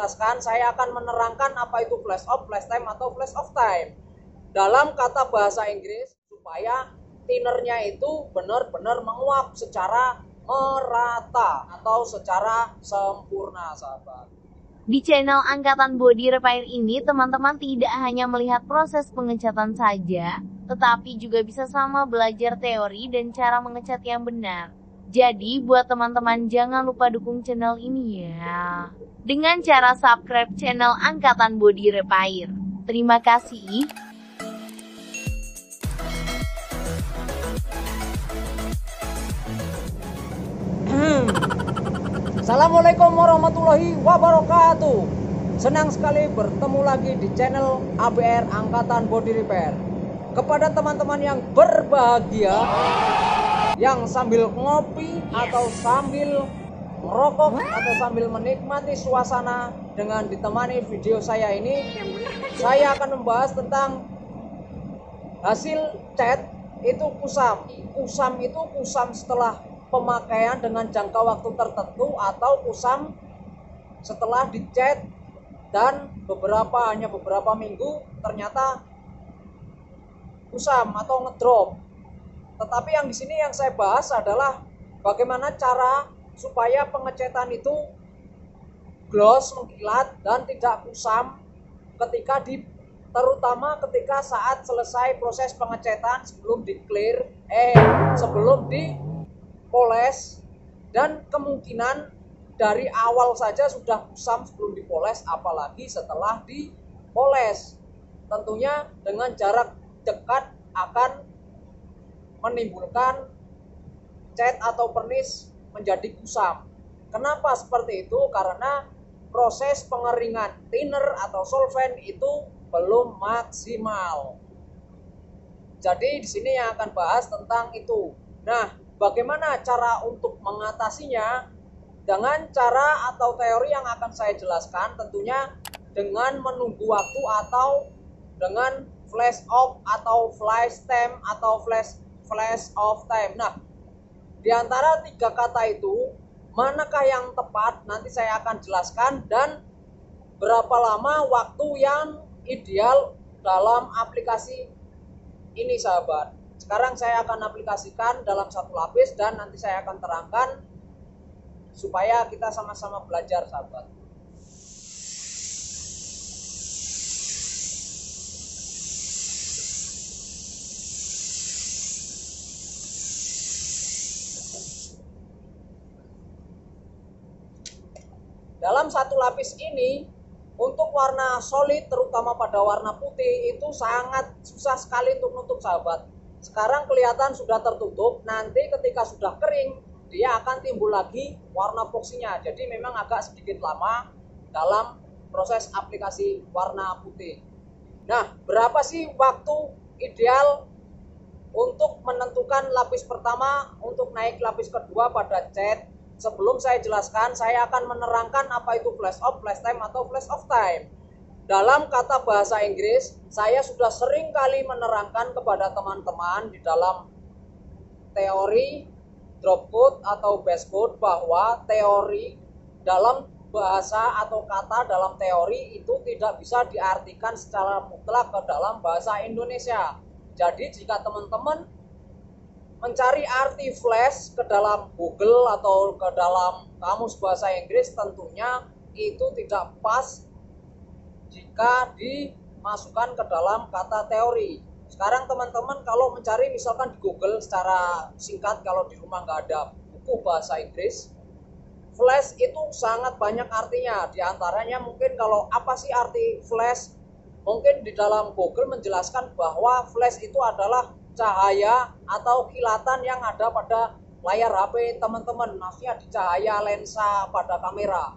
jelaskan, saya akan menerangkan apa itu flash off, flash time, atau flash off time dalam kata bahasa Inggris supaya thinnernya itu benar-benar menguap secara merata atau secara sempurna, sahabat. Di channel Angkatan Body Repair ini, teman-teman tidak hanya melihat proses pengecatan saja, tetapi juga bisa sama belajar teori dan cara mengecat yang benar. Jadi, buat teman-teman jangan lupa dukung channel ini ya, dengan cara subscribe channel Angkatan Body Repair. Terima kasih. Assalamualaikum warahmatullahi wabarakatuh. Senang sekali bertemu lagi di channel ABR Angkatan Body Repair. Kepada teman-teman yang berbahagia, yang sambil ngopi atau sambil merokok atau sambil menikmati suasana dengan ditemani video saya ini, saya akan membahas tentang hasil cat itu kusam. Kusam itu kusam setelah pemakaian dengan jangka waktu tertentu atau kusam setelah dicat dan hanya beberapa minggu ternyata kusam atau ngedrop. Tetapi yang di sini yang saya bahas adalah bagaimana cara supaya pengecatan itu gloss, mengkilat dan tidak kusam terutama ketika saat selesai proses pengecatan sebelum dipoles, dan kemungkinan dari awal saja sudah kusam sebelum dipoles, apalagi setelah dipoles. Tentunya dengan jarak dekat akan menimbulkan cat atau pernis menjadi kusam. Kenapa seperti itu? Karena proses pengeringan thinner atau solvent itu belum maksimal. Jadi di sini yang akan bahas tentang itu. Nah, bagaimana cara untuk mengatasinya? Dengan cara atau teori yang akan saya jelaskan, tentunya dengan menunggu waktu atau dengan flash off atau flash time atau flash off time. Nah, di antara tiga kata itu, manakah yang tepat? Nanti saya akan jelaskan, dan berapa lama waktu yang ideal dalam aplikasi ini, sahabat. Sekarang saya akan aplikasikan dalam satu lapis dan nanti saya akan terangkan supaya kita sama-sama belajar, sahabat. Dalam satu lapis ini, untuk warna solid terutama pada warna putih itu sangat susah sekali untuk nutup, sahabat. Sekarang kelihatan sudah tertutup, nanti ketika sudah kering dia akan timbul lagi warna voksinya. Jadi memang agak sedikit lama dalam proses aplikasi warna putih. Nah, berapa sih waktu ideal untuk menentukan lapis pertama untuk naik lapis kedua pada cat? Sebelum saya jelaskan, saya akan menerangkan apa itu flash off, flash time, atau flash off time. Dalam kata bahasa Inggris, saya sudah sering kali menerangkan kepada teman-teman di dalam teori drop code atau base code bahwa teori dalam bahasa atau kata dalam teori itu tidak bisa diartikan secara mutlak ke dalam bahasa Indonesia. Jadi jika teman-teman mencari arti flash ke dalam Google atau ke dalam kamus bahasa Inggris, tentunya itu tidak pas jika dimasukkan ke dalam kata teori. Sekarang teman-teman kalau mencari misalkan di Google secara singkat, kalau di rumah nggak ada buku bahasa Inggris, flash itu sangat banyak artinya. Di antaranya mungkin kalau apa sih arti flash, mungkin di dalam Google menjelaskan bahwa flash itu adalah cahaya atau kilatan yang ada pada layar HP teman-teman, maksudnya di cahaya lensa pada kamera.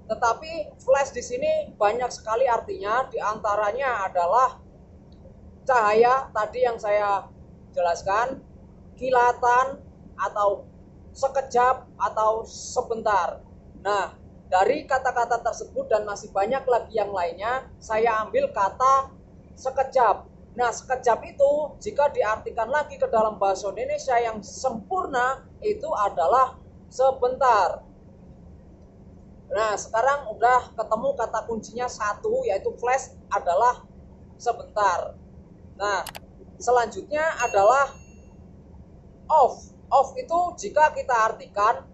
Tetapi flash di sini banyak sekali artinya, di antaranya adalah cahaya tadi yang saya jelaskan, kilatan atau sekejap atau sebentar. Nah, dari kata-kata tersebut dan masih banyak lagi yang lainnya, saya ambil kata sekejap. Nah, sekejap itu jika diartikan lagi ke dalam bahasa Indonesia yang sempurna itu adalah sebentar. Nah, sekarang udah ketemu kata kuncinya satu, yaitu flash adalah sebentar. Nah, selanjutnya adalah off. Off itu jika kita artikan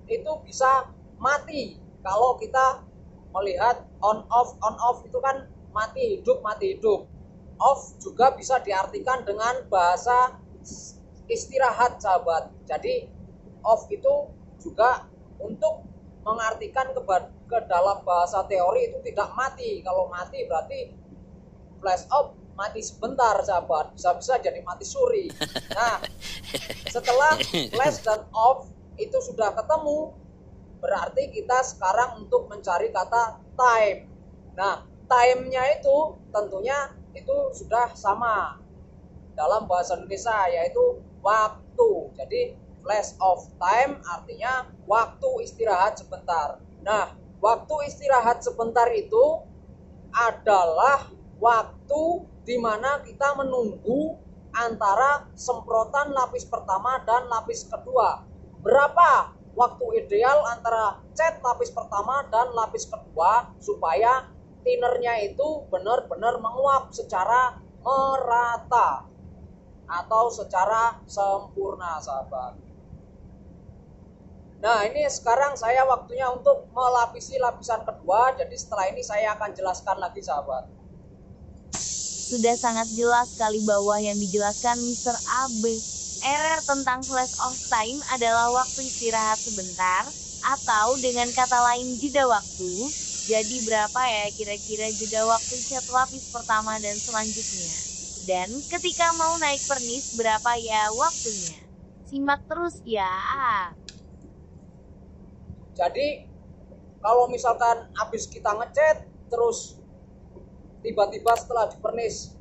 itu bisa mati. Kalau kita melihat on off itu kan mati hidup. Off juga bisa diartikan dengan bahasa istirahat, sahabat. Jadi off itu juga untuk mengartikan ke dalam bahasa teori itu tidak mati. Kalau mati berarti flash off, mati sebentar, sahabat. Bisa-bisa jadi mati suri. Nah, setelah flash dan off itu sudah ketemu, berarti kita sekarang untuk mencari kata time. Nah, time-nya itu tentunya itu sudah sama dalam bahasa Indonesia, yaitu waktu. Jadi flash of time artinya waktu istirahat sebentar. Nah, waktu istirahat sebentar itu adalah waktu di mana kita menunggu antara semprotan lapis pertama dan lapis kedua. Berapa waktu ideal antara cat lapis pertama dan lapis kedua supaya thinnernya itu benar-benar menguap secara merata atau secara sempurna, sahabat. Nah, ini sekarang saya waktunya untuk melapisi lapisan kedua. Jadi setelah ini saya akan jelaskan lagi, sahabat. Sudah sangat jelas sekali bahwa yang dijelaskan Mr. AB RR tentang flash off time adalah waktu istirahat sebentar, atau dengan kata lain jeda waktu. Jadi berapa ya kira-kira jeda waktu cat lapis pertama dan selanjutnya? Dan ketika mau naik pernis berapa ya waktunya? Simak terus ya. Jadi kalau misalkan habis kita ngecat terus tiba-tiba setelah dipernis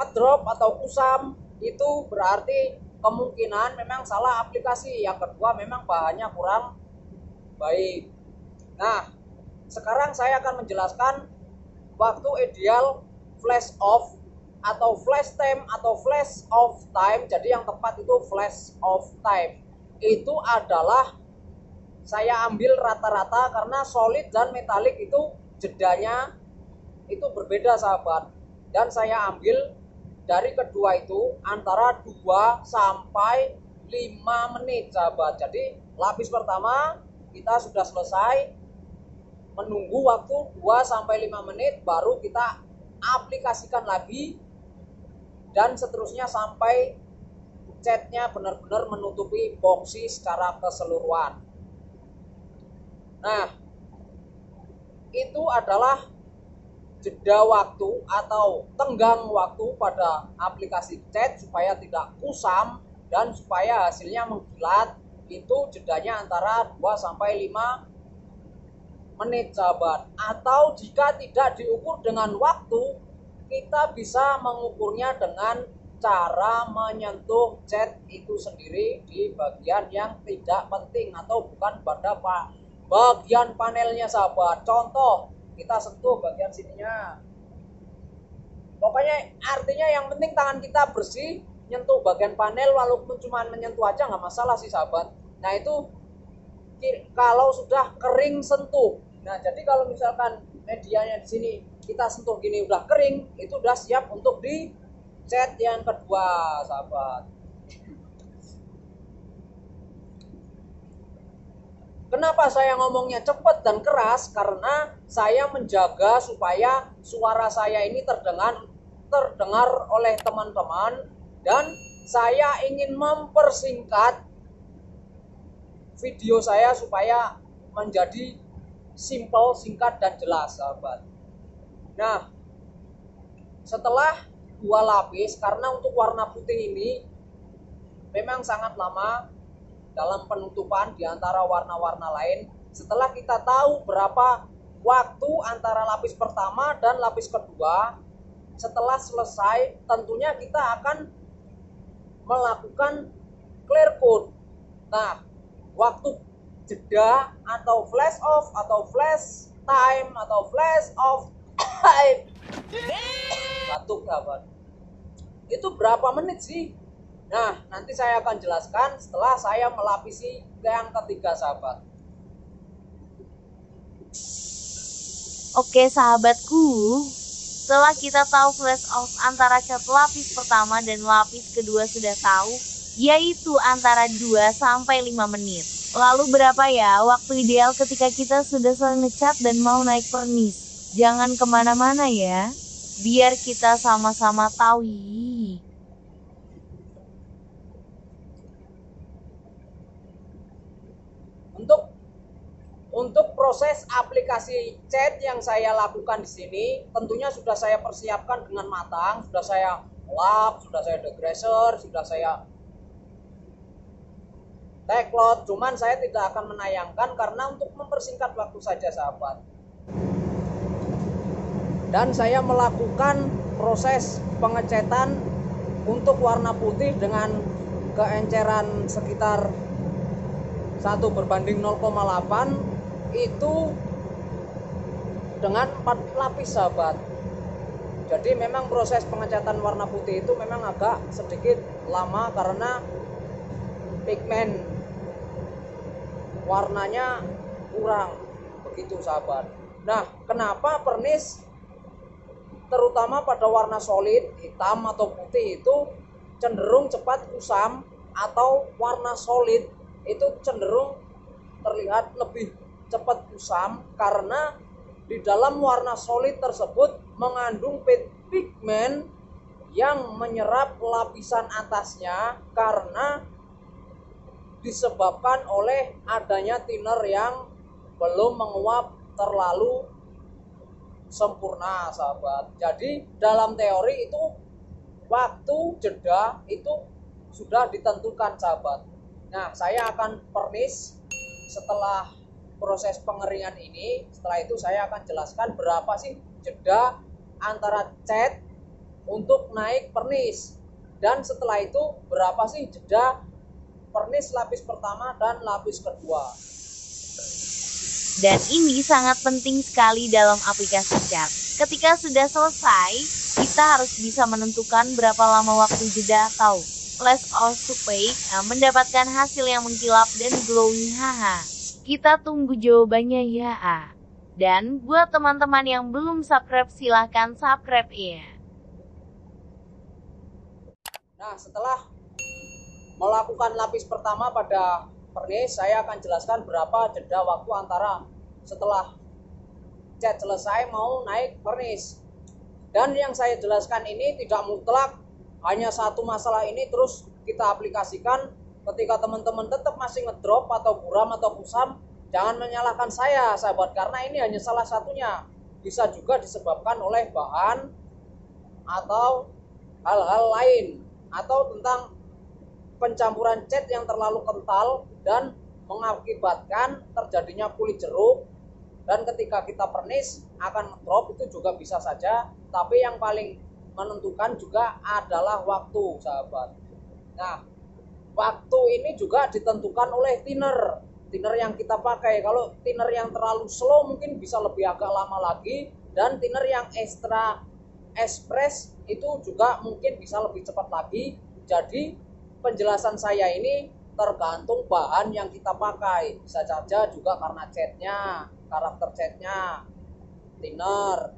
ngedrop atau kusam, itu berarti kemungkinan memang salah aplikasi. Yang kedua memang bahannya kurang baik. Nah, sekarang saya akan menjelaskan waktu ideal flash off atau flash time atau flash off time. Jadi yang tepat itu flash off time. Itu adalah saya ambil rata-rata karena solid dan metalik itu jedanya itu berbeda, sahabat. Dan saya ambil dari kedua itu antara 2 sampai 5 menit, sahabat. Jadi lapis pertama kita sudah selesai, menunggu waktu 2 sampai 5 menit baru kita aplikasikan lagi, dan seterusnya sampai catnya benar-benar menutupi boxy secara keseluruhan. Nah, itu adalah jeda waktu atau tenggang waktu pada aplikasi cat supaya tidak kusam dan supaya hasilnya mengkilat. Itu jedanya antara 2 sampai 5 menit, sahabat. Atau jika tidak diukur dengan waktu, kita bisa mengukurnya dengan cara menyentuh cat itu sendiri di bagian yang tidak penting atau bukan pada bagian panelnya, sahabat. Contoh, kita sentuh bagian sininya. Pokoknya artinya yang penting tangan kita bersih, nyentuh bagian panel, walaupun cuma menyentuh aja nggak masalah sih, sahabat. Nah, itu kalau sudah kering sentuh. Nah, jadi kalau misalkan medianya di sini kita sentuh gini udah kering, itu udah siap untuk di cat yang kedua, sahabat. Kenapa saya ngomongnya cepat dan keras? Karena saya menjaga supaya suara saya ini terdengar oleh teman-teman, dan saya ingin mempersingkat video saya supaya menjadi simple, singkat, dan jelas, sahabat. Nah, setelah 2 lapis, karena untuk warna putih ini memang sangat lama dalam penutupan di antara warna-warna lain. Setelah kita tahu berapa waktu antara lapis pertama dan lapis kedua, setelah selesai tentunya kita akan melakukan clear coat. Nah, waktu jeda atau flash off atau flash time atau flash off time, batuk, sahabat, itu berapa menit sih? Nah, nanti saya akan jelaskan setelah saya melapisi yang ketiga, sahabat. Oke sahabatku, setelah kita tahu flash off antara cat lapis pertama dan lapis kedua sudah tahu, yaitu antara 2-5 menit. Lalu berapa ya waktu ideal ketika kita sudah selesai ngecat dan mau naik pernis? Jangan kemana-mana ya, biar kita sama-sama tahu. Untuk proses aplikasi cat yang saya lakukan di sini, tentunya sudah saya persiapkan dengan matang, sudah saya lap, sudah saya degreaser, sudah saya tagload. Cuman saya tidak akan menayangkan karena untuk mempersingkat waktu saja sahabat. Dan saya melakukan proses pengecetan untuk warna putih dengan keenceran sekitar 1:0,8 itu dengan 4 lapis sahabat. Jadi memang proses pengecatan warna putih itu memang agak sedikit lama karena pigmen warnanya kurang begitu sahabat. Nah, kenapa pernis terutama pada warna solid hitam atau putih itu cenderung cepat kusam, atau warna solid itu cenderung terlihat lebih cepat kusam karena di dalam warna solid tersebut mengandung pigmen yang menyerap lapisan atasnya karena disebabkan oleh adanya thinner yang belum menguap terlalu sempurna sahabat. Jadi dalam teori itu waktu jeda itu sudah ditentukan sahabat. Nah, saya akan pernis setelah proses pengeringan ini. Setelah itu saya akan jelaskan berapa sih jeda antara cat untuk naik pernis, dan setelah itu berapa sih jeda pernis lapis pertama dan lapis kedua. Dan ini sangat penting sekali dalam aplikasi cat. Ketika sudah selesai, kita harus bisa menentukan berapa lama waktu jeda atau flash off supaya mendapatkan hasil yang mengkilap dan glowing. Haha. Kita tunggu jawabannya ya. Dan buat teman-teman yang belum subscribe, silahkan subscribe ya. Nah, setelah melakukan lapis pertama pada pernis, saya akan jelaskan berapa jeda waktu antara setelah cat selesai mau naik pernis. Dan yang saya jelaskan ini tidak mutlak hanya satu masalah ini terus kita aplikasikan. Ketika teman-teman tetap masih ngedrop atau buram atau kusam, jangan menyalahkan saya sahabat, karena ini hanya salah satunya. Bisa juga disebabkan oleh bahan atau hal-hal lain, atau tentang pencampuran cat yang terlalu kental dan mengakibatkan terjadinya kulit jeruk. Dan ketika kita pernis akan ngedrop, itu juga bisa saja. Tapi yang paling menentukan juga adalah waktu sahabat. Nah, waktu ini juga ditentukan oleh thinner yang kita pakai. Kalau thinner yang terlalu slow mungkin bisa lebih agak lama lagi, dan thinner yang extra express itu juga mungkin bisa lebih cepat lagi. Jadi penjelasan saya ini tergantung bahan yang kita pakai. Bisa saja juga karena catnya, karakter catnya, thinner,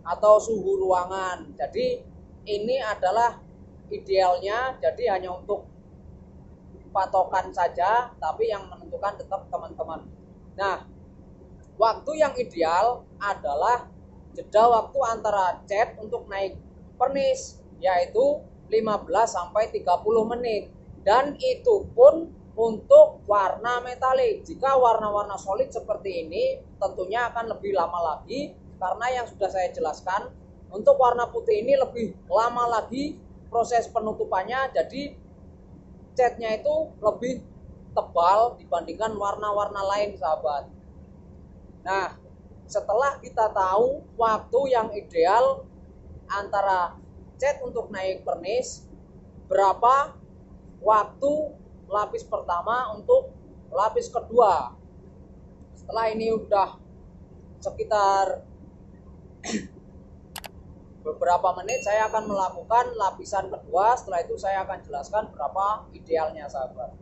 atau suhu ruangan. Jadi ini adalah idealnya, jadi hanya untuk patokan saja, tapi yang menentukan tetap teman-teman. Nah, waktu yang ideal adalah jeda waktu antara cat untuk naik pernis, yaitu 15-30 menit. Dan itu pun untuk warna metalik. Jika warna-warna solid seperti ini tentunya akan lebih lama lagi, karena yang sudah saya jelaskan. Untuk warna putih ini lebih lama lagi proses penutupannya, jadi catnya itu lebih tebal dibandingkan warna-warna lain sahabat. Nah, setelah kita tahu waktu yang ideal antara cat untuk naik pernis, berapa waktu lapis pertama untuk lapis kedua. Setelah ini udah sekitar beberapa menit, saya akan melakukan lapisan kedua. Setelah itu saya akan jelaskan berapa idealnya sahabat.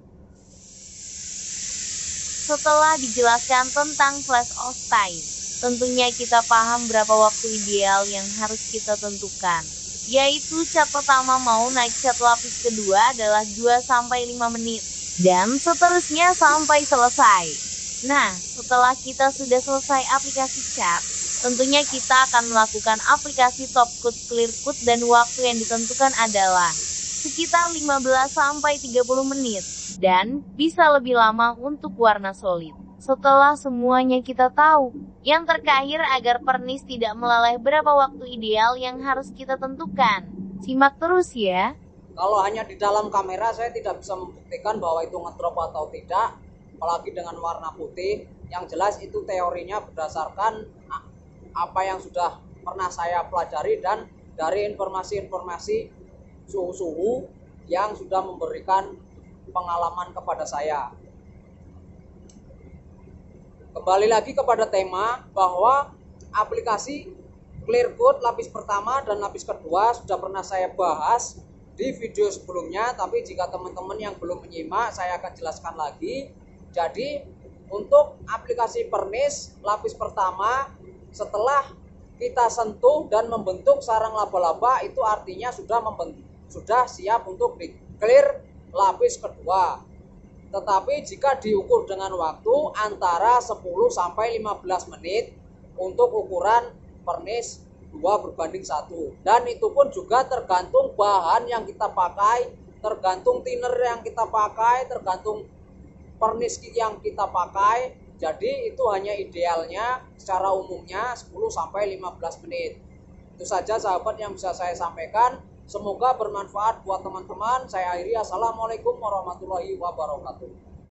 setelah dijelaskan tentang flash off time, tentunya kita paham berapa waktu ideal yang harus kita tentukan. Yaitu cat pertama mau naik cat lapis kedua adalah 2-5 menit. Dan seterusnya sampai selesai. Nah, setelah kita sudah selesai aplikasi cat, tentunya kita akan melakukan aplikasi top coat, clear coat, dan waktu yang ditentukan adalah sekitar 15-30 menit. Dan bisa lebih lama untuk warna solid. Setelah semuanya kita tahu, yang terakhir agar pernis tidak meleleh berapa waktu ideal yang harus kita tentukan. Simak terus ya. Kalau hanya di dalam kamera saya tidak bisa membuktikan bahwa itu ngedrop atau tidak, apalagi dengan warna putih. Yang jelas itu teorinya berdasarkan apa yang sudah pernah saya pelajari dan dari informasi-informasi suhu-suhu yang sudah memberikan pengalaman kepada saya. Kembali lagi kepada tema bahwa aplikasi clear coat lapis pertama dan lapis kedua sudah pernah saya bahas di video sebelumnya, tapi jika teman-teman yang belum menyimak saya akan jelaskan lagi. Jadi untuk aplikasi pernis lapis pertama, setelah kita sentuh dan membentuk sarang laba-laba, itu artinya sudah siap untuk di clear lapis kedua. Tetapi jika diukur dengan waktu antara 10-15 menit untuk ukuran pernis 2:1. Dan itu pun juga tergantung bahan yang kita pakai, tergantung thinner yang kita pakai, tergantung pernis yang kita pakai. Jadi itu hanya idealnya secara umumnya 10-15 menit. Itu saja sahabat yang bisa saya sampaikan. Semoga bermanfaat buat teman-teman. Saya akhiri. Assalamualaikum warahmatullahi wabarakatuh.